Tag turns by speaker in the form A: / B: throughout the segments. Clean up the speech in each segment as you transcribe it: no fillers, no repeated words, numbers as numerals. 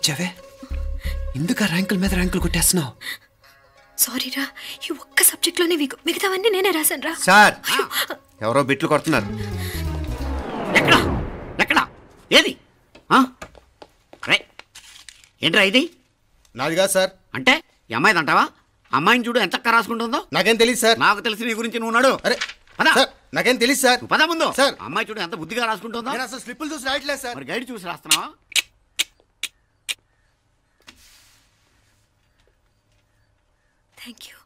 A: ఇచ్చావే? ఎందుకు ర్యాంకుల మీద ర్యాంకులు కొట్టేస్తున్నావు?
B: సారీరా, ఈ ఒక్క సబ్జెక్ట్లోనే మిగతావన్నీ నేనే రాశాను రా.
A: సార్, ఎవరో బిట్లు కొడుతున్నారు.
C: ఎక్కడ ఎక్కడ ఏది? ఏంట్రా ఇది?
D: నాది కాదు సార్.
C: అంటే ఈ అమ్మాయిది అంటావా? అమ్మాయిని చూడు ఎంత రాసుకుంటుందో.
D: నాకేం తెలియదు సార్.
C: నాకు తెలిసి నీ గురించి నువ్వు నాడు.
D: అరే సార్, నాకేం తెలియదు సార్.
C: పద ముందు.
D: సార్,
C: అమ్మాయి చూడు ఎంత బుద్ధిగా రాసుకుంటుందో.
D: నేను అసలు స్లిప్పులు చూసి రాయట్లేదు సార్.
C: మరి గైడ్ చూసి రాస్తున్నావా?
B: Thank you.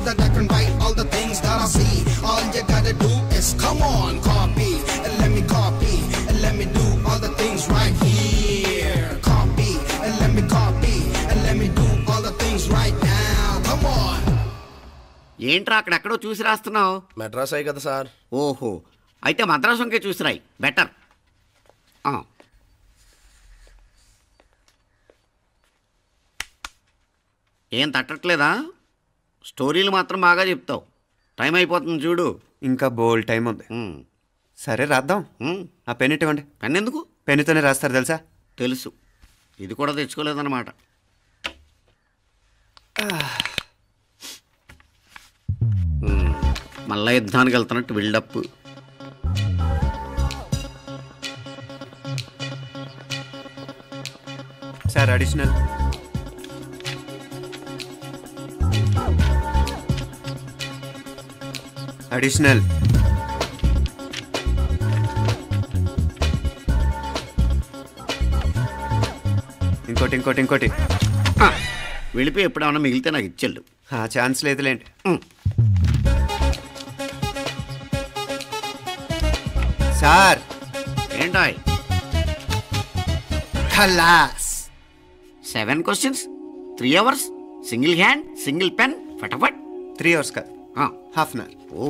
E: That I can write all the things that I see. All you gotta do is come on, copy, and let me copy, and let me do all the things right here. Copy, and let me copy, and let me do all the things right now. Come on.
C: ఏంట్రా అక్కడెక్కడో చూసి రాస్తున్నావు?
D: మెడ్రాస్ అయ్యి కదా sir.
C: ఓహో, అయితే మద్రాసు వంకే చూసి రాయి, better. ఏం తట్టట్లేదా? స్టోరీలు మాత్రం బాగా చెప్తావు. టైం అయిపోతుంది చూడు.
A: ఇంకా బోల్ టైం ఉంది. సరే రాద్దాం. ఆ పెన్ ఇవ్వండి.
C: పెన్ ఎందుకు?
A: పెన్నుతోనే రాస్తారు తెలుసా?
C: తెలుసు. ఇది కూడా తెచ్చుకోలేదన్నమాట. మళ్ళా యుద్ధానికి వెళ్తున్నట్టు బిల్డప్.
A: Sir additional. అడిషనల్. ఇంకోటి ఇంకోటి ఇంకోటి.
C: వెళ్ళిపోయి ఎప్పుడేమన్నా మిగిలితే నాకు ఇచ్చేళ్ళు.
A: ఆ ఛాన్స్ లేదులేండి. సార్
C: ఏంటాయ్?
A: ఖలాస్.
C: 7 questions, 3 hours, single hand, single pen, ఫటాఫట్.
A: 3 hours కాదు, half an hour.
C: Oh,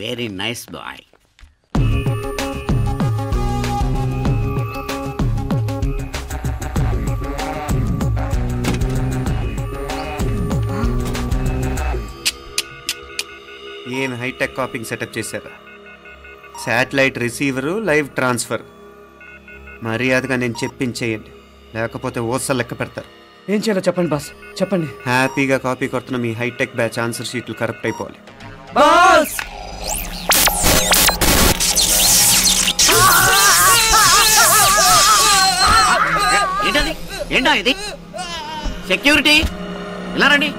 C: very nice boy.
A: ఏం హైటెక్ కాపింగ్ సెటప్ చేశారా? Satellite receiver, live transfer. మర్యాదగా నేను చెప్పించేయండి, లేకపోతే ఓసలు లెక్క పెడతారు.
F: ఏం చేయాలో చెప్పండి బాస్, చెప్పండి.
A: హ్యాపీగా కాపీ కొడుతున్న మీ హైటెక్ బ్యాచ్ ఆన్సర్ షీట్లు కరెక్ట్ అయిపోవాలి.
F: బాస్
C: ఏంటది? ఏంటా ఇది? సెక్యూరిటీ ఇలా రండి.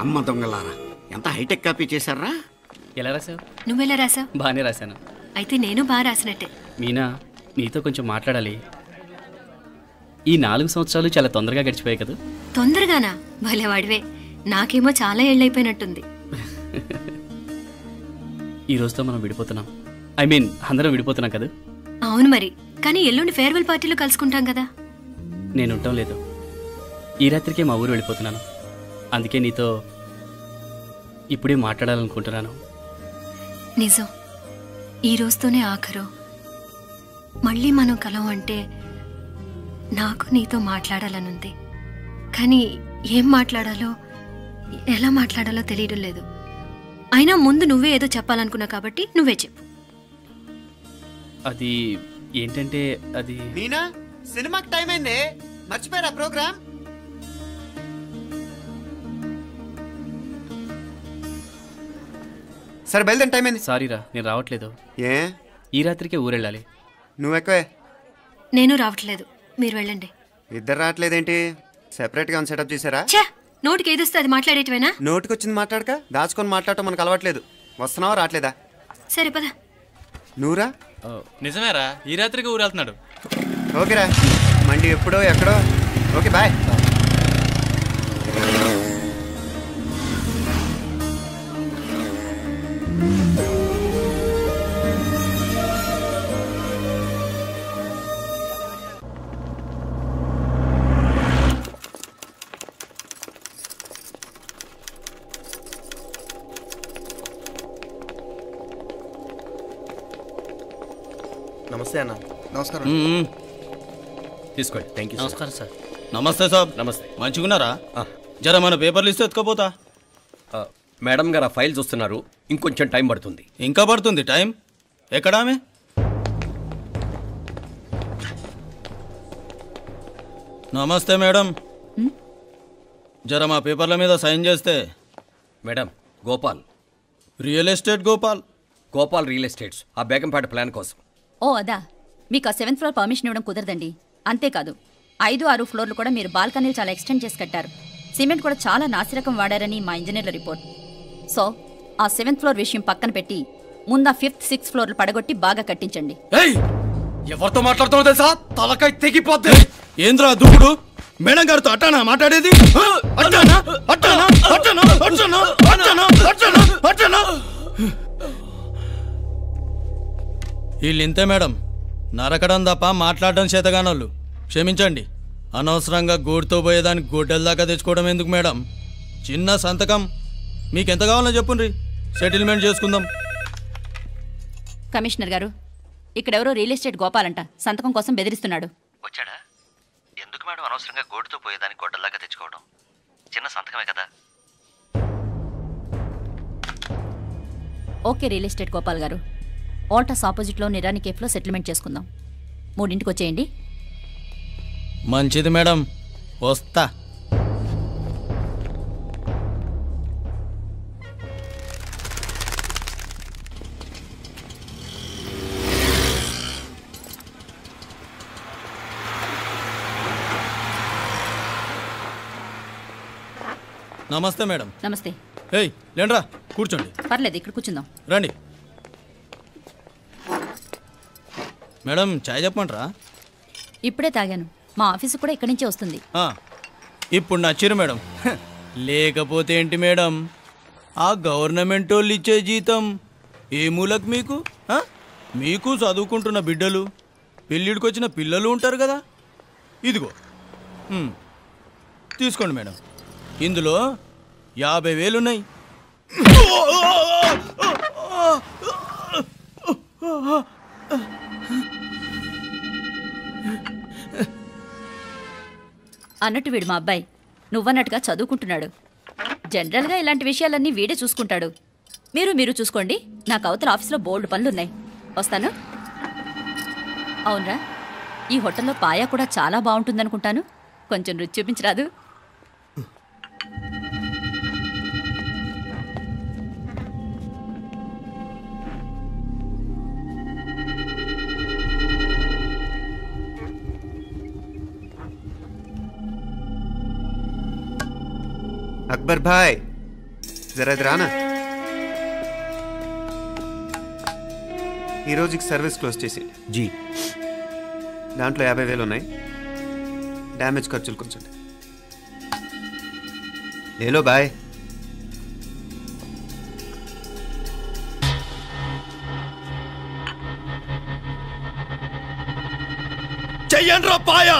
C: అమ్మ దొంగలారా, ఎంత హైటెక్ కాపీ చేశారా?
F: ఎలా రాసావు?
B: నువ్వెలా రాసావు?
F: బాగానే రాశాను.
B: అయితే నేను బాగా రాసినట్టే.
F: మీనా, నీతో కొంచెం మాట్లాడాలి. ఈ 4 సంవత్సరాలు చాలా తొందరగా గడిచిపోయాయి కదా?
B: తొందరగానా? భలేవాడివే. నాకేమో చాలా ఏళ్ళైపోయినట్టుంది.
F: ఈ రోజుతో మనం విడిపోతున్నాం. ఐ మీన్ అందరం విడిపోతున్నాం కదా?
B: అవును మరి, కానీ ఎల్లుండి ఫేర్వెల్ పార్టీలో కలుసుకుంటాం కదా.
F: నేను ఉండటం లేదు. ఈ రాత్రికే మా ఊరు వెళ్ళిపోతున్నాను. అందుకే నీతో ఇప్పుడే మాట్లాడాలనుకుంటున్నాను.
B: నిజం, ఈ రోజుతోనే ఆఖరు. మళ్ళీ మనం కలం అంటే నాకు నీతో మాట్లాడాలనుంది. కానీ ఏం మాట్లాడాలో, ఎలా మాట్లాడాలో తెలియడం లేదు. అయినా ముందు నువ్వే ఏదో చెప్పాలనుకున్నా కాబట్టి నువ్వే చెప్పు.
F: అది ఏంటంటే, అది
A: మీనా, సినిమాకి టైం అయింది, మర్చిపోయారా ప్రోగ్రామ్? సరే బయలుదేరి, టైం అయింది.
F: సారీరా, నేను రావట్లేదు.
A: ఏ?
F: ఈ రాత్రికే ఊరెళ్ళాలి.
A: నువ్వు ఎక్కువే.
B: నేను రావట్లేదు, మీరు వెళ్ళండి.
A: ఇద్దరు రావట్లేదేంటి? సెపరేట్గా సెటప్ చేశారా?
B: నోటికి ఏదొస్తే అది మాట్లాడేటివేనా?
A: నోటికి వచ్చింది మాట్లాడక దాచుకొని మాట్లాడటం మనకు అలవాట్లేదు. వస్తున్నావా రావట్లేదా?
B: సరే పద.
A: నువ్వురా?
G: నిజమేరా, ఈ రాత్రికి ఊరు వెళ్తున్నాడు.
A: ఓకేరా, మండి ఎప్పుడో ఎక్కడో. Okay bye.
D: నమస్తే అన్న.
H: నమస్కారం.
I: తీసుకోండి. Thank you.
F: నమస్కారం సార్.
G: నమస్తే సాబ్.
I: నమస్తే.
G: మంచిగున్నారా? జర మన పేపర్లు ఇస్తే ఎత్తుకోపోతా.
I: మేడం గారు ఆ ఫైల్ చూస్తున్నారు, ఇంకొంచెం టైం పడుతుంది.
G: ఇంకా పడుతుంది టైం? ఎక్కడా ఆమె? నమస్తే మేడం. జర మా పేపర్ల మీద సైన్ చేస్తే.
I: Madam, Gopal,
G: real estate Gopal.
I: Gopal real estates, ఆ బేగంపేట ప్లాన్ కోసం.
J: ఓ అదా, మీకు ఆ 7th ఫ్లోర్ పర్మిషన్ ఇవ్వడం కుదరదండి. అంతేకాదు 5-6 ఫ్లోర్లు కూడా మీరు బాల్కనీలు చాలా ఎక్స్టెండ్ చేసి కట్టారు. సిమెంట్ కూడా చాలా నాసిరకం వాడారని మా ఇంజనీర్ల రిపోర్ట్. సో ఆ 7th ఫ్లోర్ విషయం పక్కన పెట్టి ముందు ఆ 5th, 6th ఫ్లోర్లు పడగొట్టి బాగా కట్టించండి.
G: ఎవరితో మాట్లాడుతున్నావు తెలుసా? తలకాయ తెగిపోద్ది. ఏంద్రా దూకుడు? మేడం గారితో అట్టానా మాట్లాడేది? అట్టానా అట్టానా అట్టానా అట్టానా అట్టానా అట్టానా అట్టానా? వీళ్ళు ఇంతే మేడం, నరకడం తప్ప మాట్లాడడం చేతగానోళ్ళు. క్షమించండి, అనవసరంగా గోడుతో పోయేదానికి గొడ్డల దాకా తెచ్చుకోవడం ఎందుకు మేడం? చిన్న సంతకం మీకెంత కావాలో చెప్పుండ్రి, సెటిల్మెంట్ చేసుకుందాం.
J: కమిషనర్ గారు, ఇక్కడెవరో రియల్ ఎస్టేట్ గోపాలంట సంతకం కోసం బెదిరిస్తున్నాడు.
K: వచ్చాడా? ఎందుకు మేడం అనవసరంగా గోడుతో పోయేదానికి గొడ్డల్లాగా తెచ్చుకోవడం? చిన్న సంతకమే కదా.
J: ఓకే రియల్ ఎస్టేట్ గోపాల్ గారు, ఆల్టాస్ ఆపోజిట్లో నిరాని కేఫ్లో సెటిల్మెంట్ చేసుకుందాం. 3ంటికి వచ్చేయండి.
G: మంచిది మేడం, వస్తా. నమస్తే మేడం.
J: నమస్తే.
G: ఏయ్ లేండ్రా, కూర్చోండి.
J: పర్లేదు, ఇక్కడ కూర్చుందాం.
G: రండి మేడం, చాయ్ చెప్పమంటారా?
J: ఇప్పుడే తాగాను. మా ఆఫీసు కూడా ఇక్కడి నుంచే వస్తుంది.
G: ఇప్పుడు నచ్చిరు మేడం. లేకపోతే ఏంటి మేడం, ఆ గవర్నమెంట్ వాళ్ళు ఇచ్చే జీతం ఏ మూలకు మీకు? మీకు చదువుకుంటున్న బిడ్డలు, పెళ్ళిడికి వచ్చిన పిల్లలు ఉంటారు కదా. ఇదిగో తీసుకోండి మేడం, ఇందులో 50,000 ఉన్నాయి.
J: అన్నట్టు వీడు మా అబ్బాయి నువ్వన్నట్టుగా చదువుకుంటున్నాడు. జనరల్గా ఇలాంటి విషయాలన్నీ వీడే చూసుకుంటాడు. మీరు చూసుకోండి. నాకు అవతల ఆఫీస్లో బోల్డ్ పనులున్నాయి. వస్తాను. అవునరా, ఈ హోటల్లో పాయా కూడా చాలా బాగుంటుందనుకుంటాను. కొంచెం రుచి చూపించరాదు?
A: అక్బర్ భాయ్, జరా రానా. ఈ రోజుకి సర్వీస్ క్లోజ్ చేసి
I: జీ.
A: దాంట్లో 50,000 ఉన్నాయి. డ్యామేజ్ ఖర్చులు కొంచెం లేలో బాయ్.
G: చెయ్యండి రా పాయా.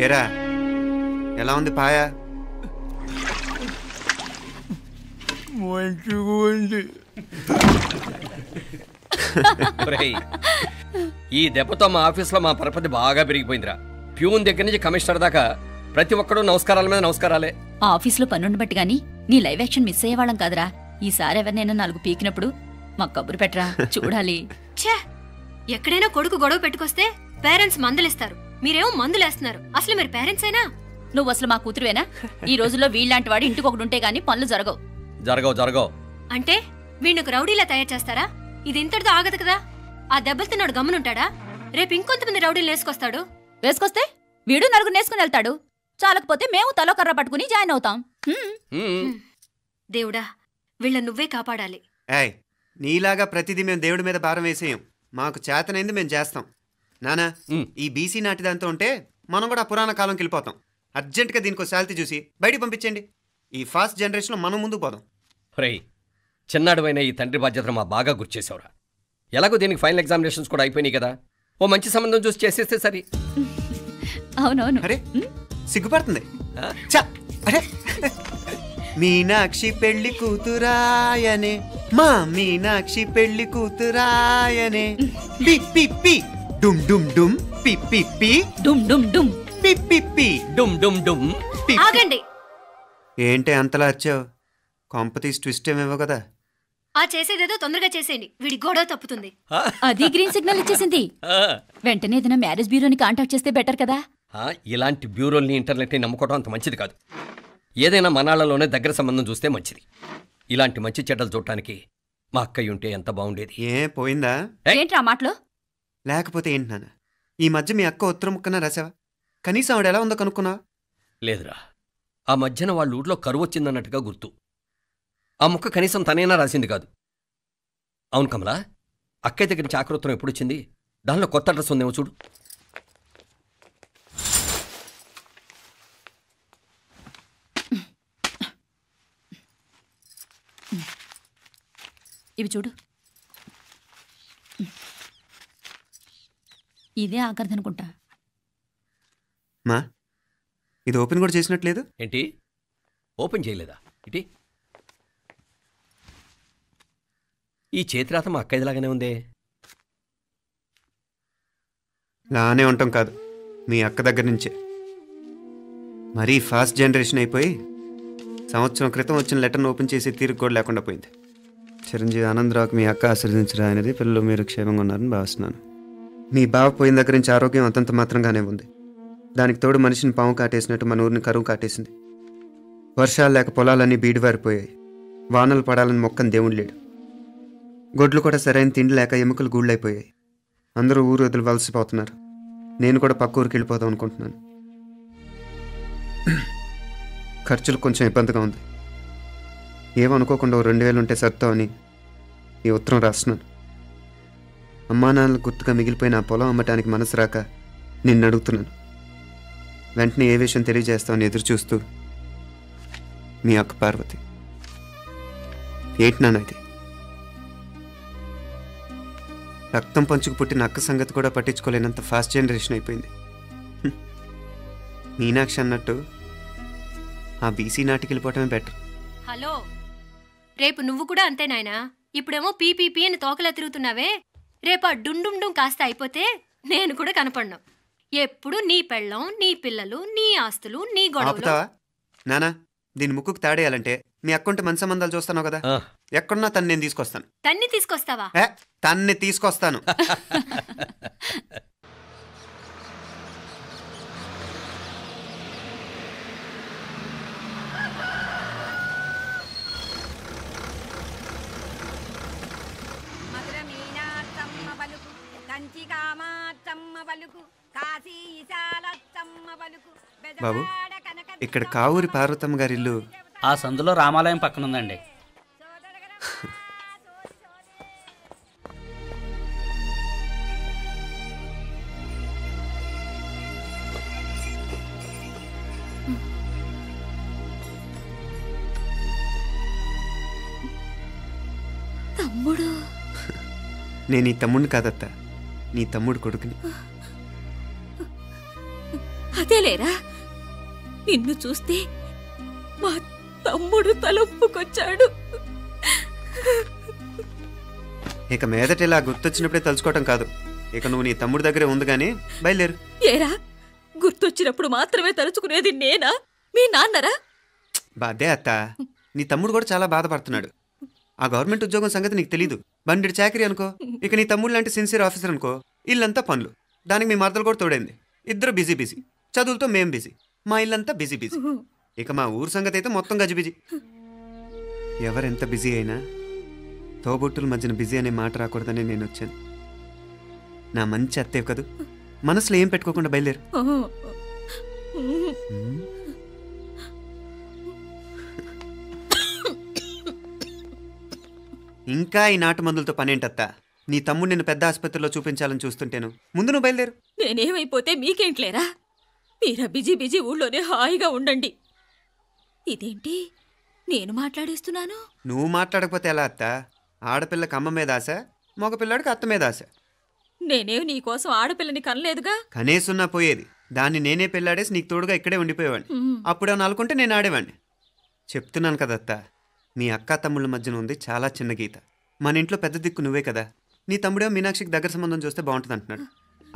A: ఏరా ఎలా ఉంది పాయ?
G: మంచిగా ఉంది.
I: ఈ దెబ్బతో మా ఆఫీస్లో మా పరపతి బాగా పెరిగిపోయిందిరా. ప్యూన్ దగ్గర నుంచి కమిషనర్ దాకా ప్రతి ఒక్కడు నమస్కారాల మీద నమస్కారాలే.
J: ఆ ఆఫీస్లో పన్నుండి బట్టి గాని నీ లైవ్ యాక్షన్ మిస్ అయ్యేవాళ్ళం కాదురా. ఈసారి ఎవరినైనా 4 పీకినప్పుడు మాకు కబురు పెట్టరా, చూడాలి.
B: ఛే, ఎక్కడైనా కొడుకు గొడవ పెట్టుకొస్తే పేరెంట్స్ మందులేస్తారు, మీరేమో మందులేస్తున్నారు. అసలు మీరు పేరెంట్సేనా?
J: నువ్వు అసలు మా కూతురువేనా? ఈ రోజుల్లో వీళ్ళలాంటి వాడు ఇంటికి ఒకటి ఉంటే గానీ పనులు జరగవు.
I: జరగవు
B: అంటే వీణ్ణకు రౌడీలా తయారు చేస్తారా? ఇది ఇంతటితో ఆగదు కదా. ఆ దెబ్బలు తిన్నాడు గమ్మునుంటాడా? రేపు ఇంకొంతమంది రౌడీలు వేసుకొస్తాడు.
J: వేసుకొస్తే వీడు 4 నేసుకుని వెళ్తాడు. చాలకపోతే మేము తలో కర్ర పట్టుకుని జాయిన్ అవుతాం.
B: దేవుడా, వీళ్ళ నువ్వే కాపాడాలి.
A: ఏయ్, నీలాగా ప్రతిదీ మేము దేవుడి మీద భారం వేసేయం. మాకు చేతనైంది మేము చేస్తాం. నానా, ఈ బీసీ నాటి దాంతో ఉంటే మనం కూడా పురాణ కాలంకి వెళ్ళిపోతాం. అర్జెంటుగా దీనికి శాలిటీ చూసి బయటికి పంపించండి. ఈ ఫాస్ట్ జనరేషన్లో మనం ముందుకు పోదాం.
I: చిన్నాడువైన ఈ తండ్రి బాధ్యతను మా బాగా గుర్చేసావురా. ఎలాగో దీనికి ఫైనల్ ఎగ్జామినేషన్స్ కూడా అయిపోయినాయి కదా, ఓ మంచి సంబంధం చూసి చేసేస్తే సరి.
J: అవునవును.
A: అరే సిగ్గుపడుతుంది. అరే మీనాక్షి పెళ్లి కూతురాయనే, మా మీనాక్షి పెళ్లి కూతురాయనే. పి పి పి డుమ్ డుమ్ డుమ్ పి పి పి
J: డుమ్ డుమ్ డుమ్
A: పి పి పి
I: డుమ్ డుమ్ డుమ్.
B: ఆగండి.
A: ఏంటి అంతలా వచ్చావు? కాంపతీస్ ట్విస్ట్ ఏమేవో కదా.
B: ఆ చేసేదేదో తొందరగా చేసేయండి, వీడి గొడవ తప్పుతుంది.
J: అది గ్రీన్ సిగ్నల్ ఇచ్చేసింది. వెంటనే ఏదైనా మ్యారేజ్ బ్యూరోని కాంటాక్ట్ చేస్తే బెటర్ కదా.
I: ఇలాంటి బ్యూరోల్ని ఇంటర్నెట్ని నమ్ముకోవడం అంత మంచిది కాదు. ఏదైనా మనాళ్ళలోనే దగ్గర సంబంధం చూస్తే మంచిది. ఇలాంటి మంచి చెడ్డలు చూడటానికి మా అక్కయ్య ఉంటే ఎంత బాగుండేది.
A: ఏ పోయిందా?
J: ఏంట్రా మాటలో?
A: లేకపోతే ఏంటి నాన్న, ఈ మధ్య మీ అక్క ఉత్తరం ముక్కన రాసావా? కనీసం ఆవిడ ఎలా ఉందో కనుక్కున్నావా?
I: లేదురా, ఆ మధ్యన వాళ్ళ ఊర్లో కరువు వచ్చిందన్నట్టుగా గుర్తు. ఆ ముక్క కనీసం తనైనా రాసింది కాదు. అవును కమలా, అక్కయ్య దగ్గర నుంచి ఆకృతం ఎప్పుడు వచ్చింది? దానిలో కొత్త అడ్రస్ ఉందేమో చూడు.
J: ఇవి చూడు. ఇదే ఆఖరిదనుకుంటా.
A: మా ఇది ఓపెన్ కూడా చేసినట్లేదు.
I: ఏంటి ఓపెన్ చేయలేదా? ఇటీ ఈ చేతిరాత మా అక్కయ్యలాగానే ఉందే.
A: లానే ఉంటాం కాదు, మీ అక్క దగ్గర నుంచే. మరీ ఫాస్ట్ జనరేషన్ అయిపోయి సంవత్సరం క్రితం వచ్చిన లెటర్ను ఓపెన్ చేసి తీరుకు కూడా లేకుండా పోయింది. చిరంజీవి ఆనందరావుకి మీ అక్క ఆశీర్వదించరా అనేది, పిల్లలు మీరు క్షేమంగా ఉన్నారని భావిస్తున్నాను. మీ బావ పోయిన దగ్గర నుంచి ఆరోగ్యం అంతంత మాత్రంగానే ఉంది. దానికి తోడు మనిషిని పాము కాటేసినట్టు మన ఊరిని కరువు కాటేసింది. వర్షాలు లేక పొలాలన్నీ బీడివారిపోయాయి. వానలు పడాలని మొక్కని దేవుడు లేడు. గొడ్లు కూడా సరైన తిండి లేక ఎముకలు గూళ్ళైపోయాయి. అందరూ ఊరు వదిలివలసిపోతున్నారు. నేను కూడా పక్క ఊరికి వెళ్ళిపోదాం అనుకుంటున్నాను. ఖర్చులు కొంచెం ఇబ్బందిగా ఉంది. ఏమనుకోకుండా 2000 ఉంటే సర్తామని ఈ ఉత్తరం రాస్తున్నాను. అమ్మా నాన్నలకు గుర్తుగా మిగిలిపోయిన ఆ పొలం అమ్మటానికి మనసు రాక నిన్ను అడుగుతున్నాను. వెంటనే ఏ విషయం తెలియజేస్తామని ఎదురు చూస్తూ మీ అక్క పార్వతి. ఏంటి నాన్న ఇది? రక్తం పంచుకు పుట్టిన అక్క సంగతి కూడా పట్టించుకోలేనంత ఫాస్ట్ జనరేషన్ అయిపోయింది. మీనాక్షి అన్నట్టు ఆ బీసీ నాటికి వెళ్ళిపోవటమే బెటర్.
B: హలో, రేపు నువ్వు కూడా అంతే నాయనా. ఇప్పుడేమో పీపీపీ అని తోకలా తిరుగుతున్నావే, రేపు ఆ డుండుండుం కాస్త అయిపోతే నేను కూడా కనపడను. ఎప్పుడు నీ పెళ్ళం, నీ పిల్లలు, నీ ఆస్తులు, నీ గొడవలు.
A: ఆపుతావా నానా? దీని ముక్కుకు తాడేయాలంటే మీ అక్కంటే మంచి సంబంధాలు చూస్తాను కదా. ఎక్కడున్నా తన్ని నేను తీసుకొస్తాను.
B: తన్ని తీసుకొస్తావా?
A: తన్ని తీసుకొస్తాను. బాబు, ఇక్కడ కావూరి పార్వతమ్మ గారి ఇల్లు
F: ఆ సందులో రామాలయం పక్కనుందండి.
B: తమ్ముడు?
A: నేను ఈ తమ్ముడిని కాదత్తా, నీ తమ్ముడు కొడుకుని.
H: అదేలేరా, నిన్ను చూస్తే మా తమ్ముడు తలొప్పుకొచ్చాడు.
A: ఇక మీదట ఇలా గుర్తొచ్చినప్పుడే తలుచుకోవటం కాదు. ఇక నువ్వు నీ తమ్ముడి దగ్గరే ఉంది కానీ బయలుదేరు.
H: ఏరా, గుర్తొచ్చినప్పుడు మాత్రమే తలుచుకునేది నేనా, మీ నాన్నరా?
A: బాధే అత్త, నీ తమ్ముడు కూడా చాలా బాధపడుతున్నాడు. ఆ గవర్నమెంట్ ఉద్యోగం సంగతి నీకు తెలీదు. బండి చాకరీ అనుకో. ఇక నీ తమ్ముడు లాంటి సిన్సియర్ ఆఫీసర్ అనుకో. ఇల్లంతా పనులు, దానికి మీ మరదలు కూడా తోడైంది. ఇద్దరు బిజీ బిజీ. చదువులతో మేం బిజీ, మా ఇల్లంతా బిజీ బిజీ. ఇక మా ఊరు సంగతి అయితే మొత్తం గజిబిజీ. ఎవరెంత బిజీ అయినా తోబుట్టుల మధ్యన బిజీ అనే మాట రాకూడదని నేను వచ్చాను. నా మంచి అత్తే కదూ, మనసులో ఏం పెట్టుకోకుండా బయలుదేరు. ఇంకా ఈ నాటు మందులతో పనేంటత్తా? నీ తమ్ముడు నిన్ను పెద్ద ఆసుపత్రిలో చూపించాలని చూస్తుంటేను. ముందు నువ్వు బయలుదేరు.
H: నేనేమైపోతే మీకేంట్లేరా? మీరా బిజీ బిజీ ఊళ్ళోనే హాయిగా ఉండండి. ఇదేంటి నేను మాట్లాడేస్తున్నాను?
A: నువ్వు మాట్లాడకపోతే ఎలా అత్తా? ఆడపిల్లకి అమ్మ మీద ఆశ, మగపిల్లాడికి అత్త మీద ఆశ.
H: నేనేం నీకోసం ఆడపిల్లని కనలేదుగా.
A: కనేసున్నా పోయేది. దాన్ని నేనే పెళ్ళాడేసి నీకు తోడుగా ఇక్కడే ఉండిపోయేవాడిని. అప్పుడు అని అనుకుంటే నేను ఆడేవాడిని. చెప్తున్నాను కదత్తా, మీ అక్క తమ్ముళ్ళ మధ్యన ఉంది చాలా చిన్న గీత. మన ఇంట్లో పెద్ద దిక్కు నువ్వే కదా. నీ తమ్ముడే మీనాక్షికి దగ్గర సంబంధం చూస్తే బాగుంటుంది అంటున్నాడు.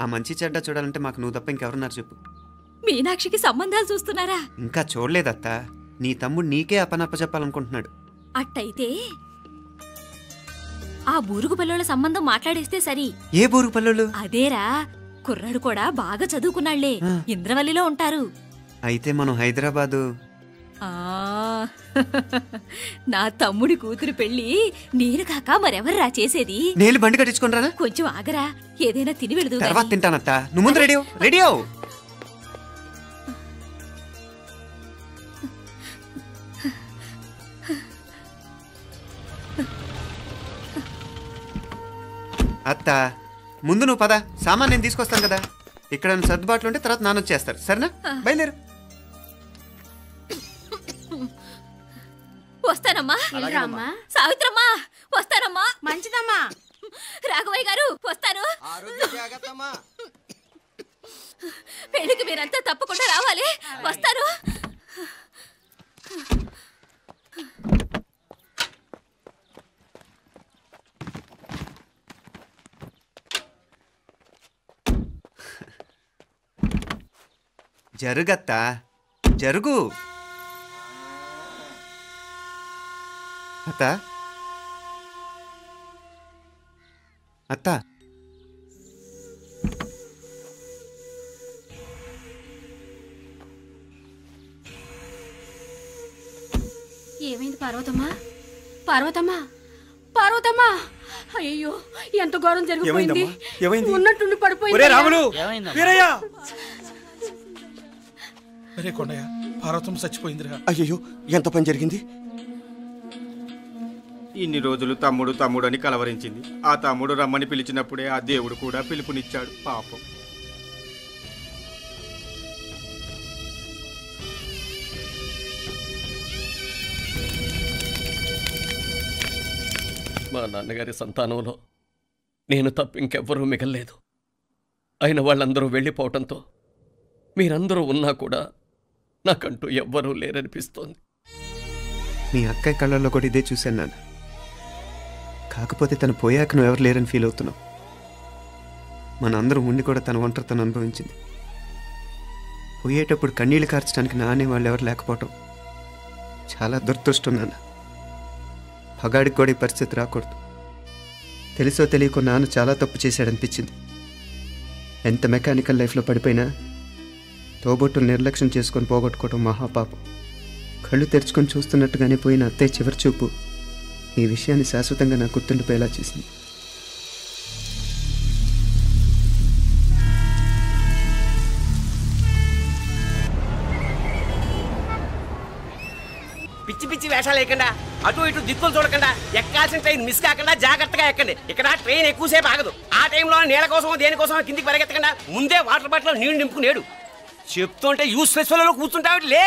A: ఆ మంచి చెడ్డ చూడాలంటే మాకు నువ్వు తప్ప ఇంకెవరున్నారు చెప్పు?
H: మీనాక్షికి సంబంధాలు చూస్తున్నారా?
A: ఇంకా చూడలేదత్తా. నీ తమ్ముడు నీకే అపనప్ప చెప్పాలనుకుంటున్నాడు.
H: అట్టయితే ఆ బూరుగు పల్లెల సంబంధం మాట్లాడేస్తే సరి.
A: ఏ బూరుగు పల్లెలు?
H: అదేరా, కుర్రాడు కూడా బాగా చదువుకున్నాళ్లే, ఇంద్రవల్లిలో ఉంటారు.
A: అయితే మనం హైదరాబాదు.
H: నా తమ్ముడి కూతురు పెళ్లి నేను కాక మరెవర్రా చేసేది?
A: నేను బండి కట్టించుకుంటారా?
H: కొంచెం ఆగరా, ఏదైనా తిని వెళదు.
A: తర్వాత తింటానత్తా. నువ్వు ముందు రెడీ రెడీ అవు. అత్తా, ముందు నువ్వు పద. సామాన్ నేను తీసుకొస్తాను కదా. ఇక్కడ సర్దుబాట్లు ఉంటే తర్వాత నాన్న వచ్చేస్తారు. సరేనా? బయలుదేరు.
H: వస్తానమ్మా. సావిత్రమ్మా వస్తానమ్మా.
L: మంచిదమ్మా.
H: రాఘవయ్య గారు వస్తాను. పెళ్లికి మీరంతా తప్పకుండా రావాలి. వస్తాను.
A: జరుగత్తా, జరుగు. అత్తా, అత్తా,
L: ఏమైంది పార్వతమ్మా? పార్వతమ్మా, పార్వతమ్మా, అయ్యో ఎంత ఘోరం జరిగిపోయింది. ఉన్నట్టుండి పడిపోయింది.
D: రాములు, వీరయ్య.
M: అరే కొండయ్య, పార్వతమ్మ చచ్చిపోయిందిరా.
D: అయ్యో, ఎంత పని జరిగింది?
N: ఇన్ని రోజులు తమ్ముడు తమ్ముడు అని కలవరించింది. ఆ తమ్ముడు రమ్మని పిలిచినప్పుడే ఆ దేవుడు కూడా పిలుపునిచ్చాడు. పాపం.
I: మా నాన్నగారి సంతానంలో నేను తప్ప ఇంకెవ్వరూ మిగల్లేదు. అయిన వాళ్ళందరూ వెళ్ళిపోవటంతో మీరందరూ ఉన్నా కూడా నాకంటూ ఎవ్వరూ లేరనిపిస్తోంది.
A: మీ అక్కయ్య కళ్ళల్లో కూడా ఇదే చూశాను నాన్న. కాకపోతే తను పోయాక నువ్వు ఎవరు లేరని ఫీల్ అవుతున్నావు. మన అందరం ఉండి కూడా తన ఒంటరి తను అనుభవించింది. పోయేటప్పుడు కన్నీళ్లు కార్చడానికి నానే వాళ్ళు ఎవరు లేకపోవటం చాలా దురదృష్టం నాన్న. పగాడికి కూడా ఈ పరిస్థితి రాకూడదు. తెలుసో తెలియకో నాన్న చాలా తప్పు చేశాడనిపించింది. ఎంత మెకానికల్ లైఫ్లో పడిపోయినా తోబొట్టును నిర్లక్ష్యం చేసుకొని పోగొట్టుకోవడం మహాపాపం. కళ్ళు తెరుచుకొని చూస్తున్నట్టుగానే పోయిన అత్తయ్య చివరి చూపు ఈ విషయాన్ని శాశ్వతంగా నా గుర్తుండిపోయేలా చేసింది.
O: పిచ్చి పిచ్చి వేషాలు వేయకుండా, అటు ఇటు దిక్కులు చూడకుండా, ఎక్కాల్సిన ట్రైన్ మిస్ కాకుండా జాగ్రత్తగా ఎక్కండి. ఇక్కడ ట్రైన్ ఎక్కువసేపు ఆగదు. ఆ టైంలో నీళ్ళ కోసం దేనికోసం కిందికి పరిగెత్తకుండా ముందే వాటర్ బాటిల్ నీళ్లు నింపుకునేడు. చెప్తుంటే యూస్లెస్ లో కూర్చుంటావు లే.